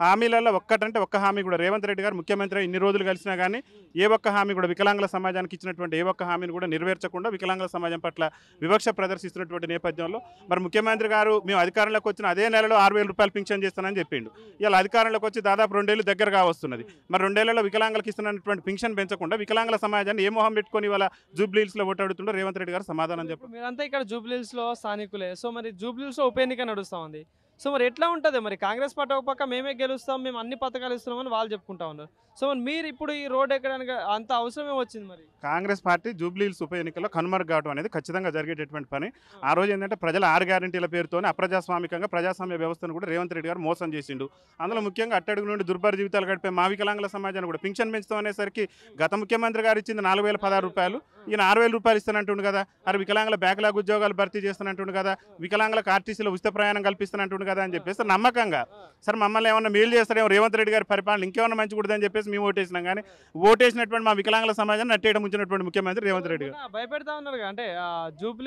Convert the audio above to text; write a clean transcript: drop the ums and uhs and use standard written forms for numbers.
హామీలలో ఒక్కటంటే ఒక్క హామీ కూడా రేవంత్ రెడ్డి గారు ముఖ్యమంత్రి ఇన్ని రోజులు కలిసినా కానీ ఏ ఒక్క హామీ కూడా వికలాంగుల సమాజానికి ఇచ్చినటువంటి ఏ ఒక్క హామీని కూడా నెరవేర్చకుండా వికలాంగుల సమాజం పట్ల వివక్ష ప్రదర్శిస్తున్నటువంటి నేపథ్యంలో మరి ముఖ్యమంత్రి గారు మేము అధికారంలోకి వచ్చిన అదే నెలలో 6,000 రూపాయలు పింఛన్ చేస్తానని చెప్పిండు. ఇలా అధికారంలోకి వచ్చి దాదాపు 2 ఏళ్ళు దగ్గరగా వస్తున్నది. మరి 2 ఏళ్లలో వికలాంగులకు ఇస్తున్నటువంటి పింఛన్ పెంచకుండా వికలాంగుల సమాజాన్ని ఏ మొహం పెట్టుకొని ఇవాళ జూబ్లీహిల్స్లో ఓటాడుతుండో రేవంత్ రెడ్డి గారు సమాధానం చెప్పారు. మీరంతా ఇక్కడ జూబ్లీహిల్స్లో స్థానికులే. సో మరి జూబ్లీహిల్స్లో ఉప ఎన్నిక నడుస్తూ ఉంది. సో మరి ఎట్లా ఉంటుంది మరి కాంగ్రెస్ పార్టీ ఒక పక్క మేమే గెలుస్తాం, మేము అన్ని పథకాలు ఇస్తున్నామని వాళ్ళు చెప్పుకుంటా ఉన్నారు. సో మరి మీరు ఇప్పుడు ఈ రోడ్ ఎక్కడానికి అంత అవసరమే వచ్చింది. మరి కాంగ్రెస్ పార్టీ జూబ్లీహిల్స్ ఉప ఎన్నికల్లో కనుమరుగవడం అనేది ఖచ్చితంగా జరిగేటటువంటి పని. ఆ రోజు ఏంటంటే ప్రజల 6 గ్యారెంటీల పేరుతోనే అప్రజాస్వామికంగా ప్రజాస్వామ్య వ్యవస్థను కూడా రేవంత్ రెడ్డి గారు మోసం చేసిండు. అందులో ముఖ్యంగా అట్టడుగు నుండి దుర్భర జీవితాలు గడిపే మా వికలాంగుల సమాజాన్ని కూడా పింఛన్ పెంచుతాం అనేసరికి గత ముఖ్యమంత్రి గారు ఇచ్చింది 4,016 రూపాయలు, ఈయన 6,000 రూపాయలు ఇస్తానంటుండు కదా. అది వికలాంగుల బ్యాక్లాగ్ ఉద్యోగాలు భర్తీ చేస్తానంటుండు కదా, వికలాంగులకు ఆర్టీసీలో ఉచిత ప్రయాణం కల్పిస్తానంటుండు కదా అని చెప్పేసి నమ్మకంగా సరే మమ్మల్ని ఏమన్నా మేలు చేస్తారేమో రేవంత్ రెడ్డి గారి పరిపాలన ఇంకేమన్నా మంచి కూడదని చెప్పేసి మేము ఓటేసినాం. కానీ ఓటేసినటువంటి మా వికలాంగుల సమాజాన్ని నట్టేయడం ఉంచినటువంటి ముఖ్యమంత్రి రేవంత్ రెడ్డి గారు భయపెడతా ఉన్నారు. అంటే జూబ్లీ